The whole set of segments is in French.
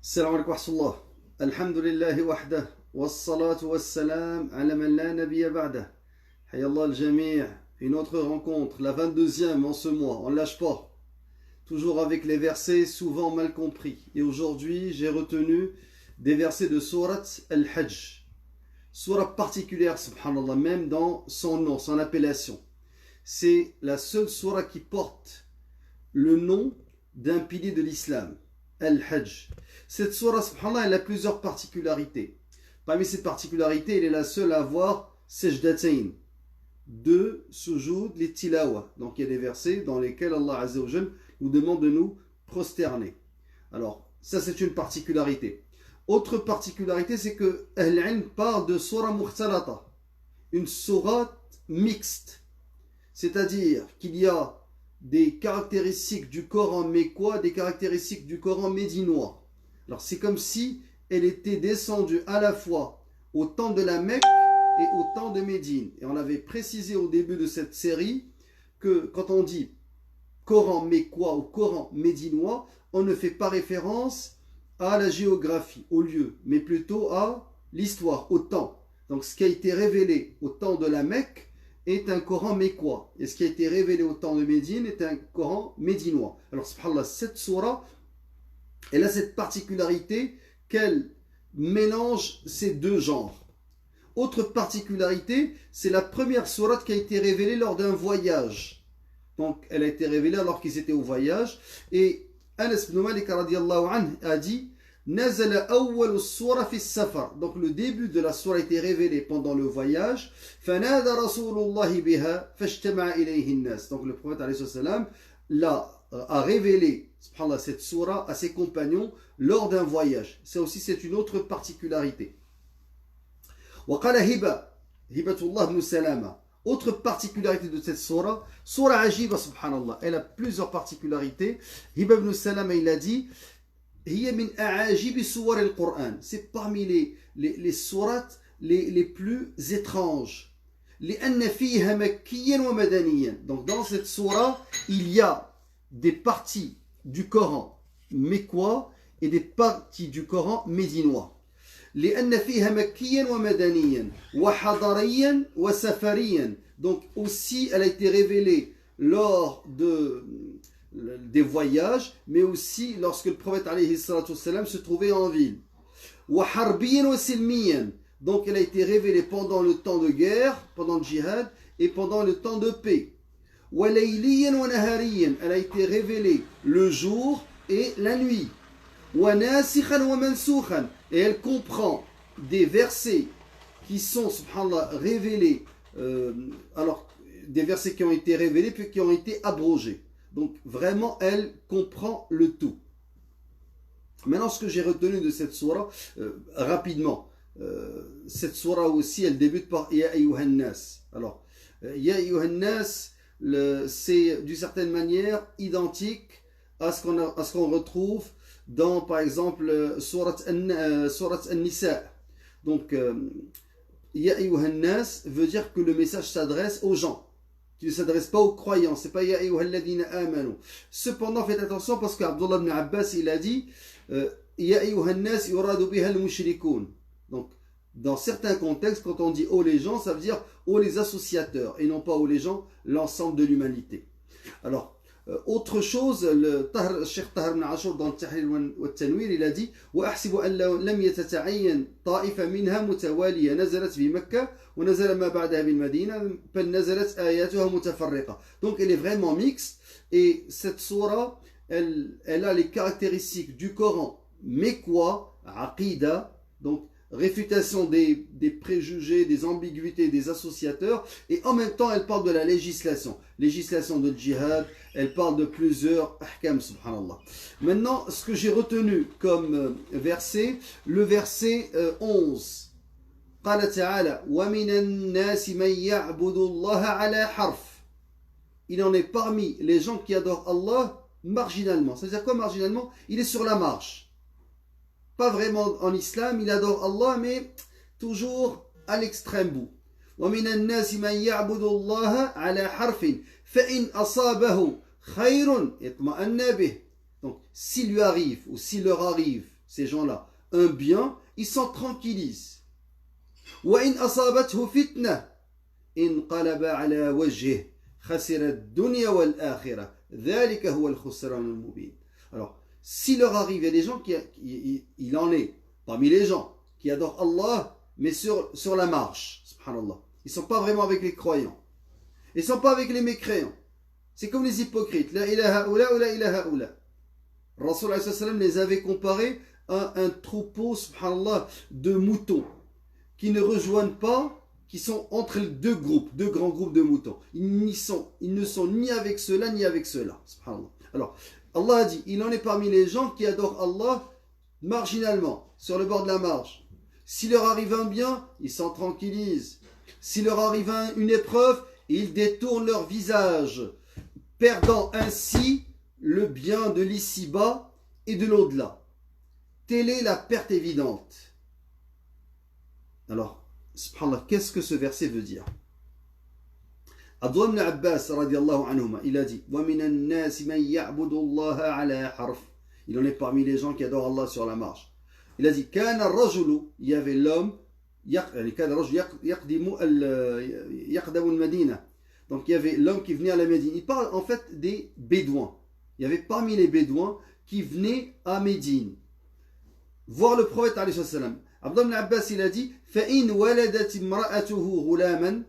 السلام عليكم ورحمة الله. الحمد لله وحده والصلاة والسلام على من لا نبي بعده. حيا الله الجميع. Une autre rencontre, la 22e en ce mois, on ne lâche pas. Toujours avec les versets souvent mal compris. Et aujourd'hui, j'ai retenu des versets de Surat Al-Hajj. Surat particulière, subhanallah, même dans son nom, son appellation. C'est la seule surah qui porte le nom d'un pilier de l'islam, Al-Hajj. Cette surah, subhanallah, elle a plusieurs particularités. Parmi ces particularités, elle est la seule à avoir sajdatain, deux sujoud les tilawa. Donc il y a des versets dans lesquels Allah Azza wa Jal nous demande de nous prosterner. Alors, ça c'est une particularité. Autre particularité, c'est que Ahl-Ilm parle de surah mukhtalata, une sourate mixte. C'est-à-dire qu'il y a des caractéristiques du Coran mécois, des caractéristiques du Coran médinois. Alors c'est comme si elle était descendue à la fois au temps de la Mecque et au temps de Médine. Et on avait précisé au début de cette série que quand on dit Coran mécois ou Coran médinois, on ne fait pas référence à la géographie, au lieu, mais plutôt à l'histoire, au temps. Donc ce qui a été révélé au temps de la Mecque est un Coran mécois. Et ce qui a été révélé au temps de Médine est un Coran médinois. Alors, subhanallah, cette surah, elle a cette particularité qu'elle mélange ces deux genres. Autre particularité, c'est la première sourate qui a été révélée lors d'un voyage. Donc, elle a été révélée alors qu'ils étaient au voyage. Et Anas ibn Malik radiyallahu anhu a dit Nazala awwal surah fi safar. Donc le début de la surah a été révélé pendant le voyage. Fanada Rasulullah biha fashtama'a ilayhi an-nas. Donc le prophète alayhi salam a révélé subhanallah, cette surah à ses compagnons lors d'un voyage. Ça aussi c'est une autre particularité. Wa qala hibatullah ibn Salama. Autre particularité de cette surah, surah ajiba subhanallah. Elle a plusieurs particularités. Hiba ibn Salama il a dit c'est parmi les sourates les plus étranges. Donc dans cette sourate, il y a des parties du Coran mécois et des parties du Coran médinois. Donc aussi elle a été révélée lors des voyages, mais aussi lorsque le prophète alayhi salatu wassalam se trouvait en ville. Donc elle a été révélée pendant le temps de guerre, pendant le djihad, et pendant le temps de paix. Elle a été révélée le jour et la nuit. Et elle comprend des versets qui sont, subhanallah, révélés, alors des versets qui ont été révélés puis qui ont été abrogés. Donc vraiment, elle comprend le tout. Maintenant, ce que j'ai retenu de cette surah, rapidement, cette surah aussi, elle débute par Ya ayyuhan nas. Alors, Ya ayyuhan nas, c'est d'une certaine manière identique à ce qu'on retrouve dans, par exemple, Surat An-Nisa. Donc, Ya ayyuhan nas veut dire que le message s'adresse aux gens. Qui ne s'adresse pas aux croyants, c'est pas Ya ayyuhalladhina amanu. Cependant, faites attention parce qu'Abdullah ibn Abbas il a dit Ya ayyuhan nas yuradu biha al-mushrikun. Donc, dans certains contextes, quand on dit oh les gens, ça veut dire oh les associateurs et non pas oh les gens, l'ensemble de l'humanité. Alors, autre chose, le Cheikh Tahar ibn Ashur dans le Tahrir wa Tanwir, il a dit وأحسب أن لم يتتعين طائفة منها متوالية نزلت بمكة ونزل ما بعدها بالمدينة بل نزلت آياتها متفرقة. Donc elle est vraiment mixte et cette surah elle a les caractéristiques du Coran mécois, aqida, donc réfutation des préjugés, des ambiguïtés, des associateurs, et en même temps elle parle de la législation de djihad, elle parle de plusieurs ahkam, subhanallah. Maintenant, ce que j'ai retenu comme verset, le verset 11. قال تعالى ومن الناس من يعبد الله على حرف. Il en est parmi les gens qui adorent Allah marginalement. C'est-à-dire quoi marginalement? Il est sur la marge. Pas vraiment en islam, il adore Allah, mais toujours à l'extrême bout. وَمِنَ النَّاسِ مَنْ يَعْبُدُ اللَّهَ عَلَى حَرْفٍ فَإِنْ أَصَابَهُ خَيْرٌ اطْمَأَنَّ بِهِ. Donc, s'il lui arrive, ou s'il leur arrive, ces gens-là, un bien, ils s'en tranquillisent. وَإِنْ أَصَابَتْهُ فِتْنَةٌ انقلب على وجهه خسر الدنيا والآخرة ذلك هو الخسران المبين. Alors, si leur arrive, il y a des gens il en est parmi les gens qui adorent Allah, mais sur la marche, subhanallah. Ils ne sont pas vraiment avec les croyants. Ils ne sont pas avec les mécréants. C'est comme les hypocrites. La ilaha oula ou la ilaha oula. Rasul alayhi salam les avait comparés à un troupeau, subhanallah, de moutons qui ne rejoignent pas, qui sont entre deux groupes, deux grands groupes de moutons. Ils ne sont ni avec ceux-là, ni avec ceux-là. Subhanallah. Alors, Allah a dit, il en est parmi les gens qui adorent Allah marginalement, sur le bord de la marche. S'il leur arrive un bien, ils s'en tranquillisent. S'il leur arrive une épreuve, ils détournent leur visage, perdant ainsi le bien de l'ici-bas et de l'au-delà. Telle est la perte évidente. Alors, subhanallah, qu'est-ce que ce verset veut dire? Abdullah ibn Abbas radiyallahu anhuma, il a dit وَمِنَ النَّاسِ مَنْ يَعْبُدُ اللَّهَ عَلَى حَرْفٍ. Il en est parmi les gens qui adorent Allah sur la marche. Il a dit كَانَ الرَّجُلُ, il y avait l'homme كَانَ الرَّجُلُ يَقْدِمُ الْمَدِينَةِ. Donc il y avait l'homme qui venait à la Médine. Il parle en fait des Bédouins. Il y avait parmi les Bédouins qui venaient à Médine voir le prophète alayhi salam. Abdullah ibn Abbas il a dit فَإِنْ وَلَدَتِ امْرَأَتُهُ غُلَامًا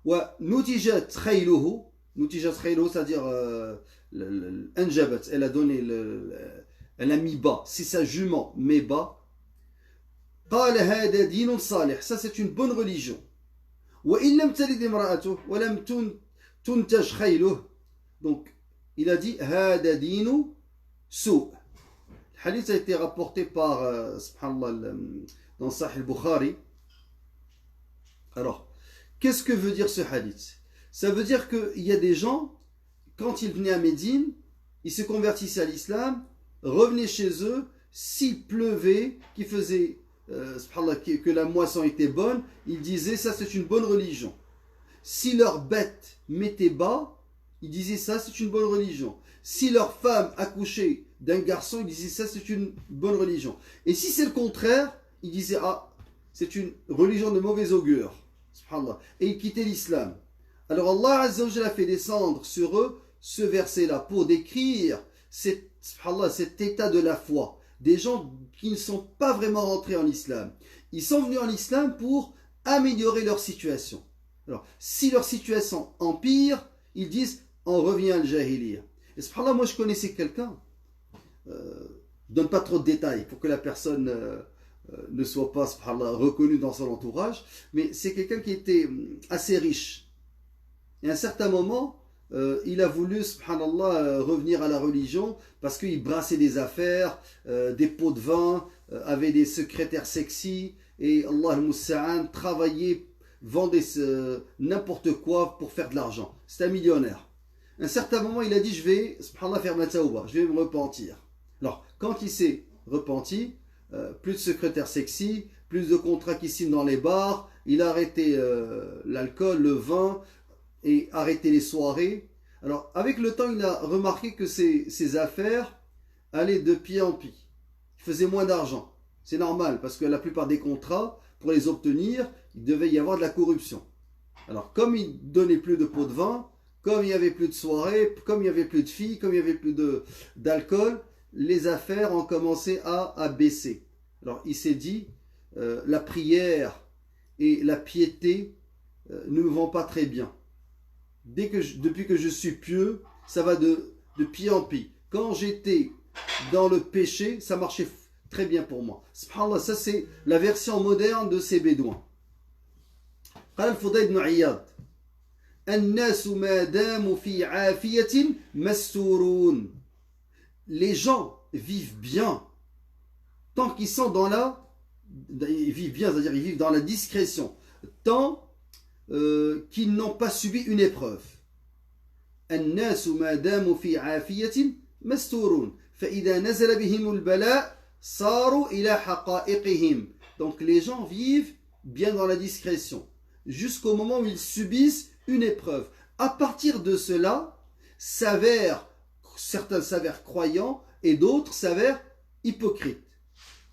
وَنُتِجَتْ خَيْلُهُ. Nutijat khayluhu, c'est-à-dire anjabat, elle a donné elle a mis bas, c'est sa jument met bas. قال هذا دين صالح, ça c'est une bonne religion. وإن لم تلد امرأته ولم تنتج خيله, donc il a dit هذا دين سوء. Le hadith a été rapporté par subhanallah dans Sahih al-Bukhari. Alors, qu'est-ce que veut dire ce hadith? Ça veut dire qu'il y a des gens, quand ils venaient à Médine, ils se convertissaient à l'islam, revenaient chez eux, s'il pleuvait, qu'il faisait, que la moisson était bonne, ils disaient ça c'est une bonne religion. Si leur bête mettait bas, ils disaient ça c'est une bonne religion. Si leur femme accouchait d'un garçon, ils disaient ça c'est une bonne religion. Et si c'est le contraire, ils disaient ah c'est une religion de mauvais augure. Subhanallah. Et ils quittaient l'islam. Alors Allah Azza wa Jalla a fait descendre sur eux ce verset-là pour décrire cet état de la foi. Des gens qui ne sont pas vraiment rentrés en islam. Ils sont venus en islam pour améliorer leur situation. Alors, si leur situation empire, ils disent on revient à al-jahiliya. Et subhanallah, moi je connaissais quelqu'un, je donne pas trop de détails pour que la personne ne soit pas subhanallah, reconnue dans son entourage, mais c'est quelqu'un qui était assez riche. Et à un certain moment, il a voulu, subhanallah, revenir à la religion parce qu'il brassait des affaires, des pots de vin, avait des secrétaires sexy, et Allah al-Musta'an travaillait, vendait n'importe quoi pour faire de l'argent. C'était un millionnaire. À un certain moment, il a dit, je vais, subhanallah, faire ma taouba, je vais me repentir. Alors, quand il s'est repenti, plus de secrétaires sexy, plus de contrats qui signent dans les bars, il a arrêté l'alcool, le vin, et arrêter les soirées. Alors, avec le temps, il a remarqué que ses affaires allaient de pied en pied. Il faisait moins d'argent. C'est normal, parce que la plupart des contrats, pour les obtenir, il devait y avoir de la corruption. Alors, comme il donnait plus de pots de vin, comme il n'y avait plus de soirées, comme il n'y avait plus de filles, comme il n'y avait plus d'alcool, les affaires ont commencé à baisser. Alors, il s'est dit, la prière et la piété ne me vont pas très bien. Depuis que je suis pieux, ça va de pied en pied. Quand j'étais dans le péché, ça marchait très bien pour moi. Subhanallah, ça c'est la version moderne de ces bédouins. قال الفضيل بن عياض الناس ما داموا في عافية مستورون. Les gens vivent bien tant qu'ils sont dans ils vivent bien, c'est-à-dire ils vivent dans la discrétion, tant qu'ils n'ont pas subi une épreuve. الناس ما داموا في عافية مستورون فإذا نزل بهم البلاء صاروا إلى حقائقهم. Donc les gens vivent bien dans la discrétion jusqu'au moment où ils subissent une épreuve. À partir de cela, certains s'avèrent croyants et d'autres s'avèrent hypocrites.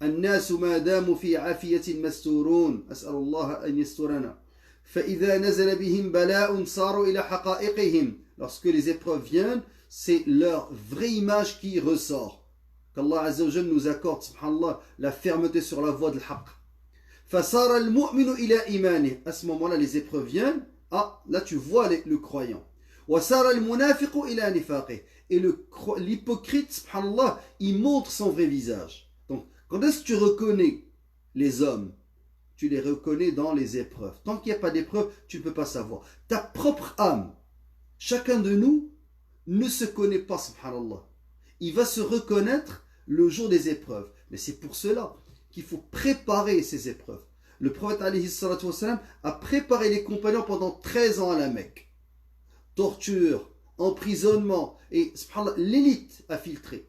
الناس ما داموا في عافية مستورون أسأل الله أن يسترنا فإذا نزل بهم بلاء صاروا إلى حقائقهم. Lorsque les épreuves viennent, c'est leur vraie image qui ressort. Qu'Allah Azza wa Jal nous accorde, subhanallah, la fermeté sur la voie de l'haq. فصار المؤمن إلى إيمانه. À ce moment-là, les épreuves viennent. Ah, là tu vois le croyant. وصار المنافق إلى نفاقه. Et l'hypocrite, subhanallah, il montre son vrai visage. Donc, quand est-ce que tu reconnais les hommes? Tu les reconnais dans les épreuves. Tant qu'il n'y a pas d'épreuve, tu ne peux pas savoir. Ta propre âme, chacun de nous ne se connaît pas, subhanallah. Il va se reconnaître le jour des épreuves. Mais c'est pour cela qu'il faut préparer ces épreuves. Le prophète alayhi salatu wassalam a préparé les compagnons pendant 13 ans à la Mecque. Torture, emprisonnement, et subhanallah, l'élite a filtré.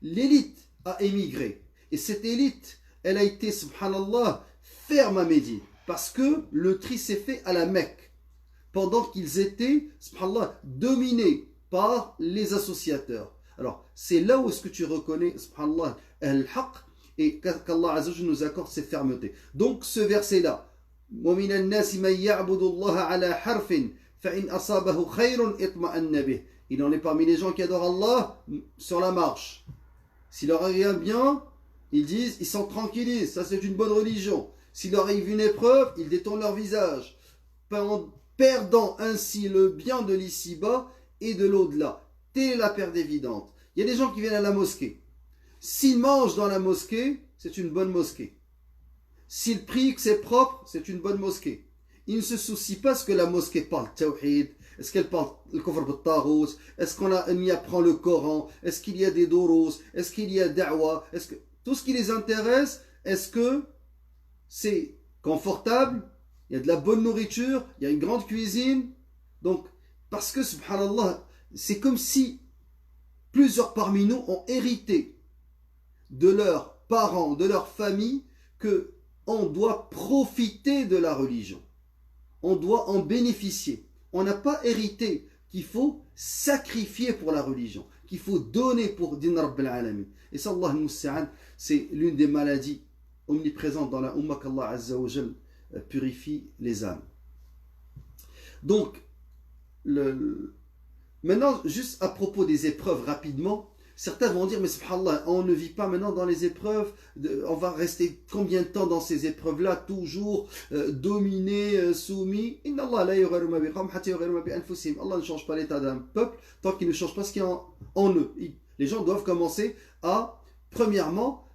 L'élite a émigré. Et cette élite, elle a été, subhanallah, ferme à Médine. Parce que le tri s'est fait à la Mecque. Pendant qu'ils étaient, subhanallah, dominés par les associateurs. Alors, c'est là où est-ce que tu reconnais, subhanallah, al-haq, et qu'Allah Azza wa Jalla nous accorde cette fermeté. Donc, ce verset-là, وَمِنَ النَّاسِ مَنْ يَعْبُدُ اللَّهَ عَلَى حَرْفٍ فَإِنْ أَصَابَهُ خَيْرٌ اطْمَأَنَّ بِهِ. Il en est parmi les gens qui adorent Allah sur la marche. S'il leur arrive bien, ils disent, ils s'en tranquillisent, ça c'est une bonne religion. S'il leur arrive une épreuve, ils détournent leur visage, perdant ainsi le bien de l'ici-bas et de l'au-delà. Telle est la perte évidente. Il y a des gens qui viennent à la mosquée. S'ils mangent dans la mosquée, c'est une bonne mosquée. S'ils prient que c'est propre, c'est une bonne mosquée. Ils ne se soucient pas ce que la mosquée parle tawhid, est-ce qu'elle parle le kufr bit-taghut, est-ce qu'on y apprend le Coran, est-ce qu'il y a des durus, est-ce qu'il y a da'wa, est-ce que tout ce qui les intéresse, est-ce que c'est confortable, il y a de la bonne nourriture, il y a une grande cuisine. Donc, parce que subhanallah, c'est comme si plusieurs parmi nous ont hérité de leurs parents, de leur famille, que on doit profiter de la religion. On doit en bénéficier. On n'a pas hérité qu'il faut sacrifier pour la religion, qu'il faut donner pour din Rabbil Alamin. Et ça, Allah al-Musta'an, c'est l'une des maladies omniprésentes dans la Ummah qu'Allah Azza wa Jal purifie les âmes. Donc, maintenant, juste à propos des épreuves rapidement, certains vont dire, mais subhanallah, on ne vit pas maintenant dans les épreuves, on va rester combien de temps dans ces épreuves-là, toujours dominés, soumis. Inna Allah la yughayyiru ma biqawmin hatta yughayyiru ma bi anfusihim. Allah ne change pas l'état d'un peuple tant qu'il ne change pas ce qui est en eux. Les gens doivent commencer à, premièrement,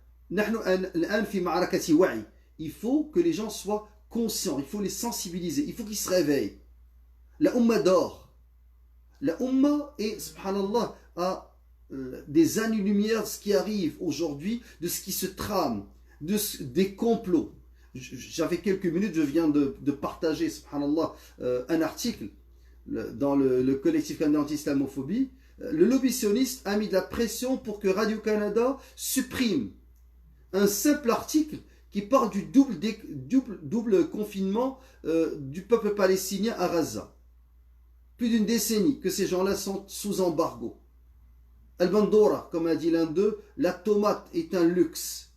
il faut que les gens soient conscients, il faut les sensibiliser, il faut qu'ils se réveillent. La Ummah dort. La Ummah est, subhanallah, à des années-lumière de ce qui arrive aujourd'hui, de ce qui se trame, des complots. J'avais quelques minutes, je viens de partager, subhanallah, un article dans le collectif canadien anti-islamophobie. Le lobby sioniste a mis de la pression pour que Radio-Canada supprime un simple article qui parle du double confinement du peuple palestinien à Gaza. Plus d'une décennie que ces gens-là sont sous embargo. Al-Bandora, comme a dit l'un d'eux, la tomate est un luxe.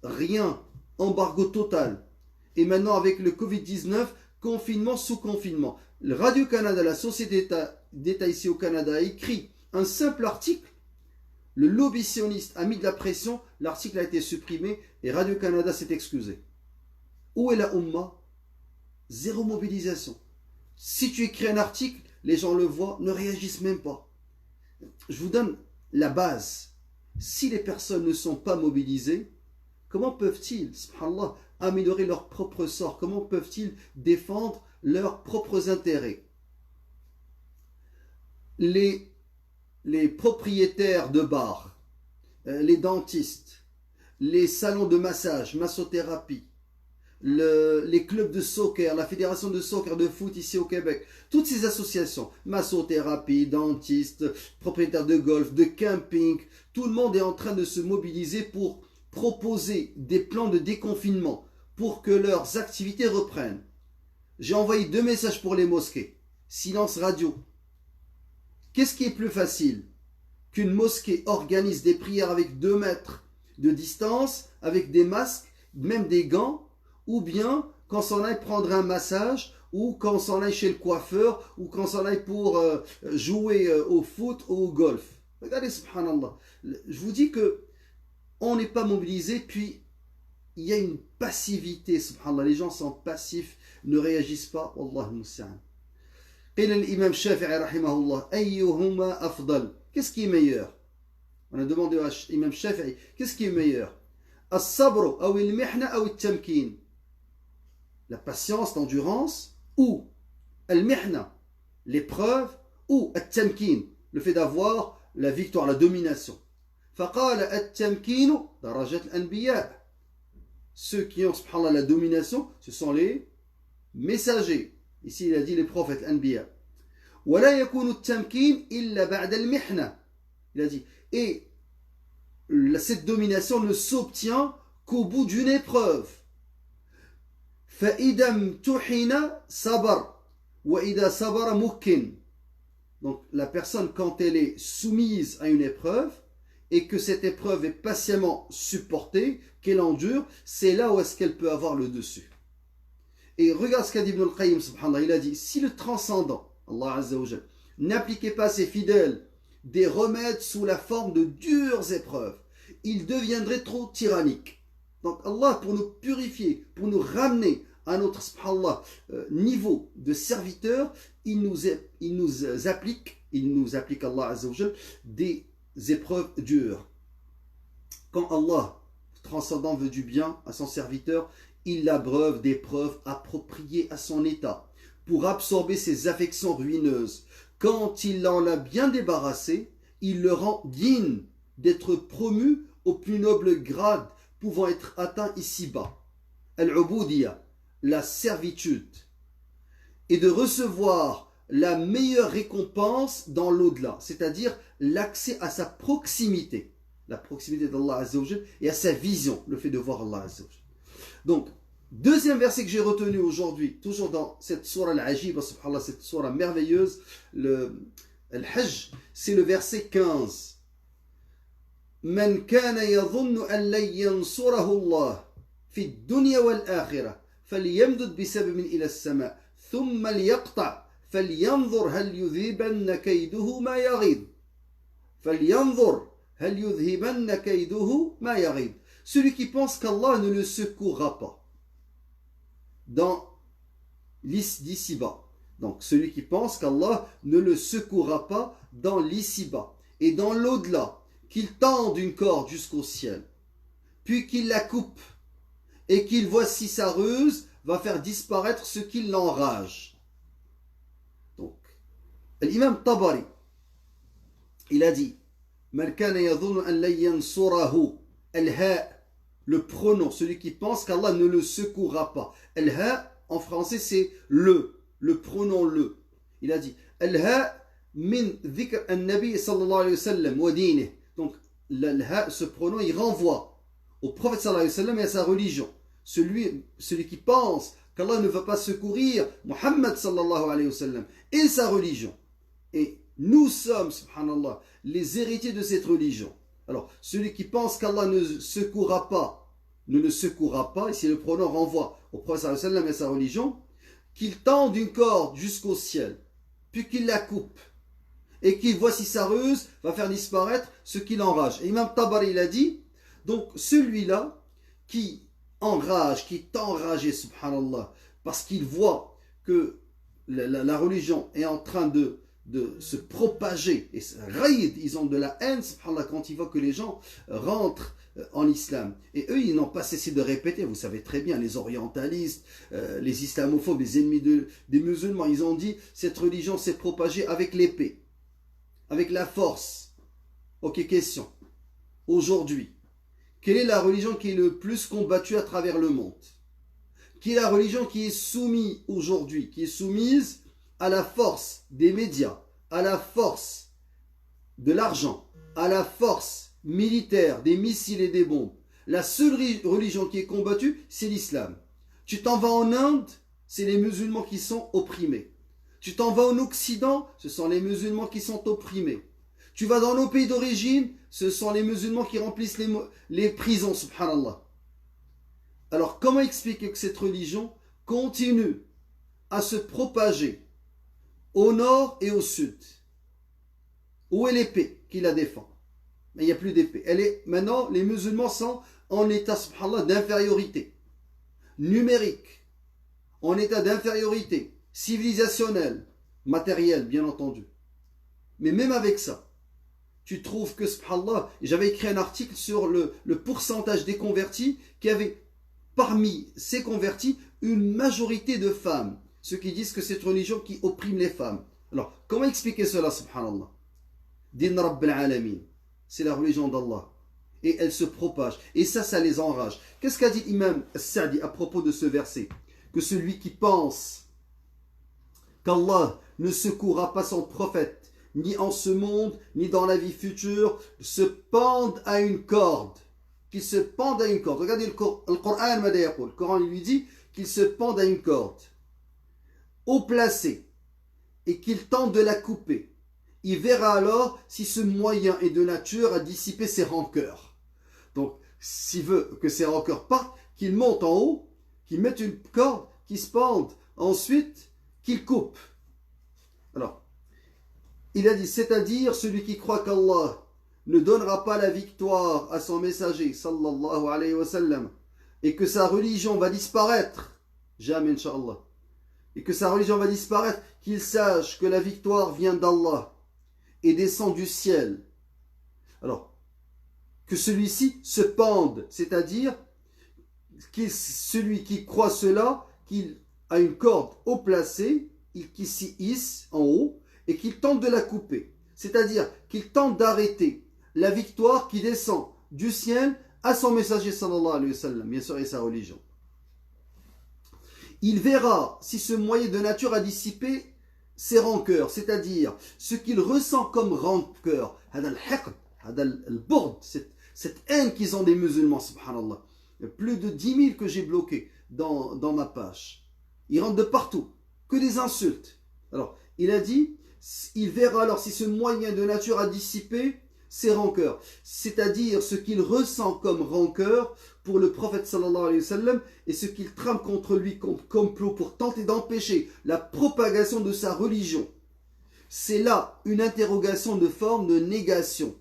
Rien, embargo total. Et maintenant avec le Covid-19, confinement sous confinement. Le Radio-Canada, la société d'État ici au Canada, a écrit un simple article. Le lobby sioniste a mis de la pression, l'article a été supprimé et Radio-Canada s'est excusé. Où est la Ummah? Zéro mobilisation. Si tu écris un article, les gens le voient, ne réagissent même pas. Je vous donne la base. Si les personnes ne sont pas mobilisées, comment peuvent-ils, subhanallah, améliorer leur propre sort? Comment peuvent-ils défendre leurs propres intérêts? Les propriétaires de bars, les dentistes, les salons de massage, massothérapie, les clubs de soccer, la fédération de soccer de foot ici au Québec, toutes ces associations, massothérapie, dentistes, propriétaires de golf, de camping, tout le monde est en train de se mobiliser pour proposer des plans de déconfinement pour que leurs activités reprennent. J'ai envoyé 2 messages pour les mosquées. Silence radio. Qu'est-ce qui est plus facile qu'une mosquée organise des prières avec 2 mètres, de distance avec des masques, même des gants, ou bien quand on s'en aille prendre un massage, ou quand on s'en aille chez le coiffeur, ou quand on s'en aille pour jouer au foot ou au golf. Regardez, subhanallah. Je vous dis que on n'est pas mobilisé, puis il y a une passivité, subhanallah. Les gens sont passifs, ne réagissent pas. Wallahu musta'an. قيل الإمام الشافعي رحمه الله أيهما أفضل. Qu'est-ce qui est meilleur? On a demandé à l'imam Shafi'i, qu'est-ce qui est meilleur? الصبر أو المحنة أو التمكين. La patience, l'endurance, ou المحنة, l'épreuve, ou التمكين, le fait d'avoir la victoire, la domination. فقال التمكين درجة الأنبياء. Ceux qui ont subhanallah la domination, ce sont les messagers. Ici il a dit les prophètes, l'anbiya. ولا يكون التمكين إلا بعد المحنة. Il a dit, et cette domination ne s'obtient qu'au bout d'une épreuve. فإذا امتحن صبر وإذا صبر مكن. Donc la personne, quand elle est soumise à une épreuve et que cette épreuve est patiemment supportée, qu'elle endure, c'est là où est-ce qu'elle peut avoir le dessus. Et regarde ce qu'a dit Ibn al-Qayyim, subhanallah, il a dit, si le transcendant, Allah Azza wa Jal, n'appliquait pas à ses fidèles des remèdes sous la forme de dures épreuves, il deviendrait trop tyrannique. Donc Allah, pour nous purifier, pour nous ramener à notre subhanallah, niveau de serviteur, il nous applique Allah Azza wa Jal, des épreuves dures. Quand Allah, transcendant, veut du bien à son serviteur, il l'abreuve d'épreuves appropriées à son état pour absorber ses affections ruineuses. Quand il en a bien débarrassé, il le rend digne d'être promu au plus noble grade pouvant être atteint ici-bas. Al-Ubudiyya, la servitude, et de recevoir la meilleure récompense dans l'au-delà, c'est-à-dire l'accès à sa proximité, la proximité d'Allah Azza wa Jal et à sa vision, le fait de voir Allah Azza wa Jal. Donc, deuxième verset que j'ai retenu aujourd'hui, toujours dans cette sourate al-Ajib, subhanallah, cette sourate merveilleuse, le Hajj, c'est le verset 15. من كان يظن أن لن ينصره الله في الدنيا والآخرة فليمدد بسبب إلى السماء ثم ليقطع فلينظر هل يذهبن كيده ما يغيظ فلينظر هل يذهبن كيده ما يغيظ. Celui qui pense qu'Allah ne le secourra pas dans l'ici-bas. Donc celui qui pense qu'Allah ne le secourra pas dans l'ici-bas et dans l'au-delà, qu'il tende une corde jusqu'au ciel, puis qu'il la coupe et qu'il voit si sa ruse va faire disparaître ce qui l'enrage. Donc, l'imam Tabari, il a dit, Man kana yadhunnu an lan yansurahu al-ha', le pronom, celui qui pense qu'Allah ne le secourra pas. Al-ha, en français, c'est le pronom le. Il a dit, Al-ha min dhikr an-nabi sallallahu alayhi wa sallam wa dinih. Donc, al-ha, ce pronom, il renvoie au prophète sallallahu alayhi wa sallam et à sa religion. Celui qui pense qu'Allah ne va pas secourir Muhammad sallallahu alayhi wa sallam et sa religion. Et nous sommes, subhanallah, les héritiers de cette religion. Alors, celui qui pense qu'Allah ne le secourra pas, ici le pronom renvoie au prophète sallallahu alayhi wa sallam et à sa religion, qu'il tende une corde jusqu'au ciel, puis qu'il la coupe, et qu'il voit si sa ruse va faire disparaître ce qui l'enrage. Et Imam Tabari, il a dit, donc celui-là qui enrage, qui est enragé, subhanallah, parce qu'il voit que la religion est en train de se propager, et raïd, ils ont de la haine, subhanallah, quand ils voient que les gens rentrent en islam. Et eux, ils n'ont pas cessé de répéter, vous savez très bien, les orientalistes, les islamophobes, les ennemis des musulmans, ils ont dit, cette religion s'est propagée avec l'épée, avec la force. Ok, question. Aujourd'hui, quelle est la religion qui est le plus combattue à travers le monde? Qui est la religion qui est soumise aujourd'hui, qui est soumise à la force des médias, à la force de l'argent, à la force militaire, des missiles et des bombes? La seule religion qui est combattue, c'est l'islam. Tu t'en vas en Inde, c'est les musulmans qui sont opprimés. Tu t'en vas en Occident, ce sont les musulmans qui sont opprimés. Tu vas dans nos pays d'origine, ce sont les musulmans qui remplissent les prisons, subhanallah. Alors, comment expliquer que cette religion continue à se propager au nord et au sud? Où est l'épée qui la défend? Mais il n'y a plus d'épée. Maintenant, les musulmans sont en état, subhanallah, d'infériorité numérique, en état d'infériorité civilisationnelle, matérielle, bien entendu. Mais même avec ça, tu trouves que, subhanallah, j'avais écrit un article sur le pourcentage des convertis qui avait parmi ces convertis une majorité de femmes, ceux qui disent que c'est une religion qui opprime les femmes. Alors, comment expliquer cela, subhanallah? Din Rabbil Alamin, c'est la religion d'Allah. Et elle se propage. Et ça les enrage. Qu'est-ce qu'a dit l'imam Sa'di à propos de ce verset? Que celui qui pense qu'Allah ne secourra pas son prophète, ni en ce monde, ni dans la vie future, se pende à une corde. Qu'il se pende à une corde. Regardez le Coran, le Coran lui dit qu'il se pende à une corde, haut placé, et qu'il tente de la couper. Il verra alors si ce moyen est de nature à dissiper ses rancœurs. Donc, s'il veut que ses rancœurs partent, qu'il monte en haut, qu'il mette une corde, qu'il se pende, ensuite qu'il coupe. Alors, il a dit, c'est-à-dire celui qui croit qu'Allah ne donnera pas la victoire à son messager, sallallahu alayhi wa sallam, et que sa religion va disparaître, jamais, incha'Allah, et que sa religion va disparaître, qu'il sache que la victoire vient d'Allah et descend du ciel. Alors, que celui-ci se pende, c'est-à-dire celui qui croit cela, qu'il a une corde haut placée, qui s'y hisse en haut, et qu'il tente de la couper. C'est-à-dire qu'il tente d'arrêter la victoire qui descend du ciel à son messager sallallahu alayhi wa sallam, bien sûr, et sa religion. Il verra si ce moyen de nature a dissipé ses rancœurs, c'est-à-dire ce qu'il ressent comme rancœur, cette haine qu'ils ont des musulmans, subhanallah. Il y a plus de 10 000 que j'ai bloqués dans ma page. Ils rentrent de partout, que des insultes. Alors, il a dit, il verra alors si ce moyen de nature a dissipé ses rancœurs, c'est-à-dire ce qu'il ressent comme rancœur pour le prophète sallallahu alayhi wa sallam et ce qu'il trame contre lui comme complot pour tenter d'empêcher la propagation de sa religion. C'est là une interrogation de forme de négation,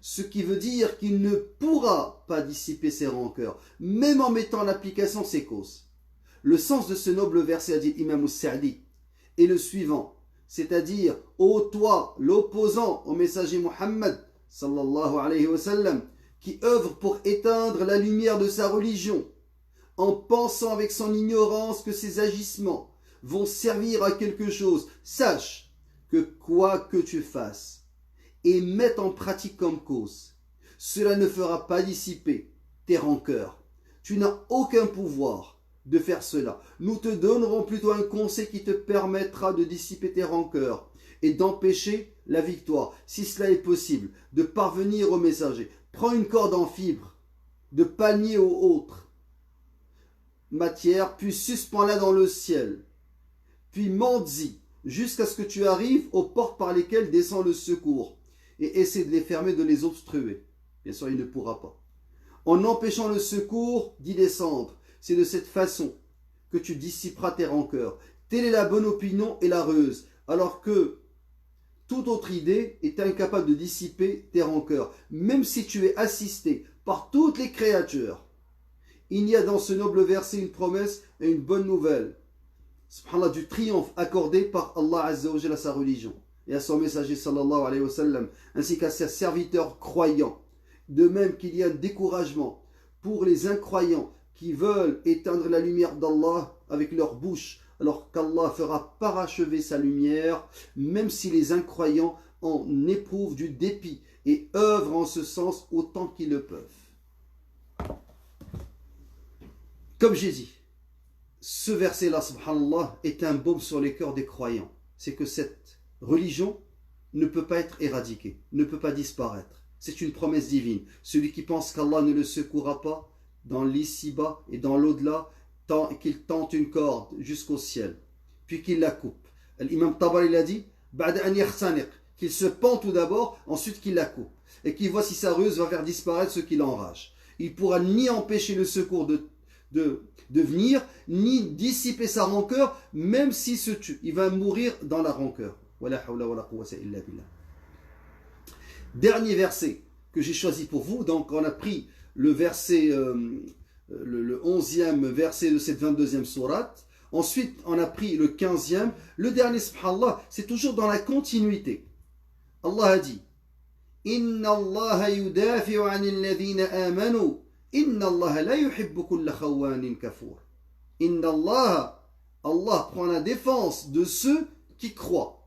ce qui veut dire qu'il ne pourra pas dissiper ses rancœurs, même en mettant en application ses causes. Le sens de ce noble verset, a dit Imam Sa'di, est le suivant, c'est-à-dire, ô toi, l'opposant au messager Muhammad, sallallahu alayhi wa sallam, qui œuvre pour éteindre la lumière de sa religion, en pensant avec son ignorance que ses agissements vont servir à quelque chose, sache que quoi que tu fasses et mette en pratique comme cause, cela ne fera pas dissiper tes rancœurs. Tu n'as aucun pouvoir de faire cela. Nous te donnerons plutôt un conseil qui te permettra de dissiper tes rancœurs et d'empêcher la victoire, si cela est possible, de parvenir au messager. Prends une corde en fibre, de palmier ou autre matière, puis suspends-la dans le ciel, puis monte-y, jusqu'à ce que tu arrives aux portes par lesquelles descend le secours, et essaie de les fermer, de les obstruer. Bien sûr, il ne pourra pas. En empêchant le secours d'y descendre, c'est de cette façon que tu dissiperas tes rancœurs. Telle est la bonne opinion et la ruse, alors que toute autre idée est incapable de dissiper tes rancœurs, même si tu es assisté par toutes les créatures. Il y a dans ce noble verset une promesse et une bonne nouvelle, subhanallah, du triomphe accordé par Allah Azza wa Jalla à sa religion et à son messager sallallahu alayhi wa sallam, ainsi qu'à ses serviteurs croyants. De même qu'il y a un découragement pour les incroyants qui veulent éteindre la lumière d'Allah avec leur bouche, alors qu'Allah fera parachever sa lumière, même si les incroyants en éprouvent du dépit et œuvrent en ce sens autant qu'ils le peuvent. Comme j'ai dit, ce verset-là, subhanallah, est un baume sur les cœurs des croyants. C'est que cette religion ne peut pas être éradiquée, ne peut pas disparaître. C'est une promesse divine. Celui qui pense qu'Allah ne le secourra pas dans l'ici-bas et dans l'au-delà, qu'il tente une corde jusqu'au ciel, puis qu'il la coupe. L'imam Tabari l'a dit, بعد أن يختنق qu'il se pend tout d'abord, ensuite qu'il la coupe, et qu'il voit si sa ruse va faire disparaître ce qui l'enrage. Il pourra ni empêcher le secours de venir, ni dissiper sa rancœur, même s'il se tue. Il va mourir dans la rancœur. Dernier verset que j'ai choisi pour vous. Donc on a pris le verset, le 11e verset de cette 22e sourate. Ensuite on a pris le 15e. Le dernier, subhanallah, c'est toujours dans la continuité. Allah a dit: Inna Allah yudafi'u 'anil ladhina amanu. Inna Allah la yuhibbu kulla khawanin kafur. Inna Allah prend la défense de ceux qui croient.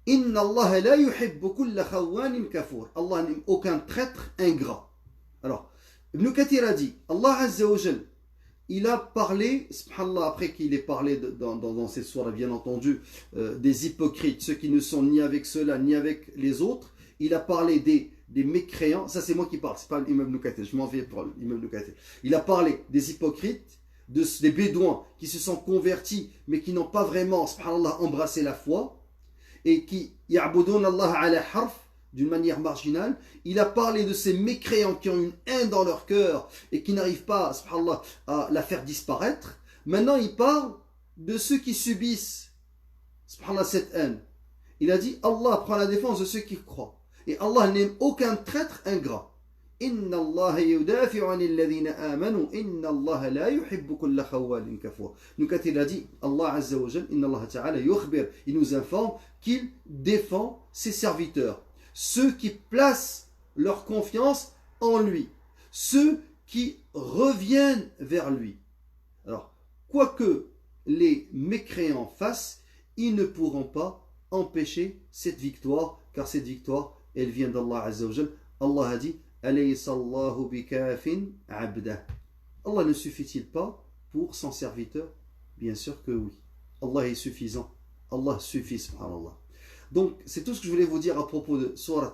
Inna Allah la yuhibbu kulla khawanin kafur. Allah n'aime aucun traître ingrat. Alors, Ibn Kathir a dit, Allah Azza wa Jal, il a parlé, subhanallah, après qu'il ait parlé dans cette soirée, bien entendu, des hypocrites, ceux qui ne sont ni avec ceux-là, ni avec les autres. Il a parlé des mécréants. Ça, c'est moi qui parle, c'est pas l'imam Ibn Kathir, je m'en vais pour l'imam Ibn Kathir. Il a parlé des hypocrites, des bédouins qui se sont convertis, mais qui n'ont pas vraiment, subhanallah, embrassé la foi, et qui ya'budun Allah ala harf, d'une manière marginale. Il a parlé de ces mécréants qui ont une haine dans leur cœur et qui n'arrivent pas, subhanallah, à la faire disparaître. Maintenant, il parle de ceux qui subissent, subhanallah, cette haine. Il a dit, Allah prend la défense de ceux qui croient. Et Allah n'aime aucun traître ingrat. Inna Allah yudafi'u 'anil ladhina amanu. Inna Allah la yuhibbu kulla khawalin kafur. Donc quand il a dit, Allah Azza wa Jal, Inna Allah Ta'ala yukhbir, il nous informe qu'il défend ses serviteurs. Ceux qui placent leur confiance en lui. Ceux qui reviennent vers lui. Alors, quoi que les mécréants fassent, ils ne pourront pas empêcher cette victoire, car cette victoire, elle vient d'Allah Azza wa Jal. Allah a dit, Alaysa Allahu bikafin abdah. Allah ne suffit-il pas pour son serviteur? Bien sûr que oui. Allah est suffisant. Allah suffit, subhanallah. Donc, c'est tout ce que je voulais vous dire à propos de Surat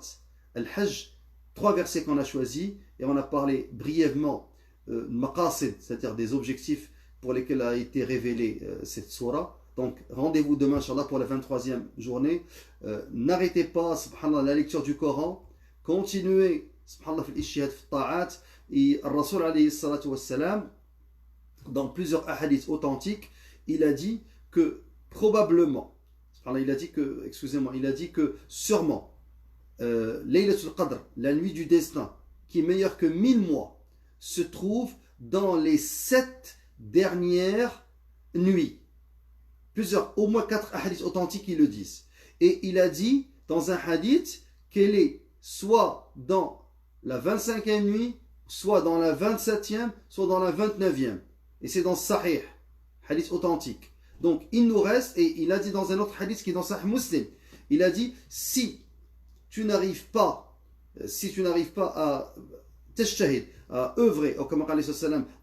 Al-Hajj. 3 versets qu'on a choisis, et on a parlé brièvement maqasid, c'est-à-dire des objectifs pour lesquels a été révélée cette surah. Donc, rendez-vous demain, Inch'Allah, pour la 23e journée. N'arrêtez pas, subhanallah, la lecture du Coran. Continuez, subhanallah, fil ishihad fi ta'at. Et Rasul alayhi salatu wassalam, dans plusieurs hadiths authentiques, il a dit que probablement, il a dit que sûrement, Laylatul Qadr, la nuit du destin, qui est meilleure que 1000 mois, se trouve dans les 7 dernières nuits. Au moins 4 hadiths authentiques qui le disent. Et il a dit dans un hadith qu'elle est soit dans la 25e nuit, soit dans la 27e, soit dans la 29e. Et c'est dans Sahih, hadith authentique. Donc il nous reste, et il a dit dans un autre hadith qui est dans Sahih Muslim, il a dit, si tu n'arrives pas à tashahid, à œuvrer,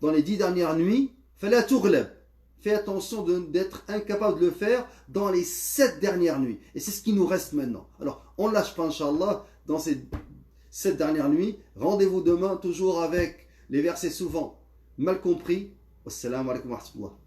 dans les 10 dernières nuits, fala tughlab. Fais attention d'être incapable de le faire dans les 7 dernières nuits. Et c'est ce qui nous reste maintenant. Alors, on ne lâche pas, Inch'Allah, dans ces 7 dernières nuits. Rendez-vous demain, toujours avec les versets souvent mal compris. Wassalamu alaikum wa rahmatullah.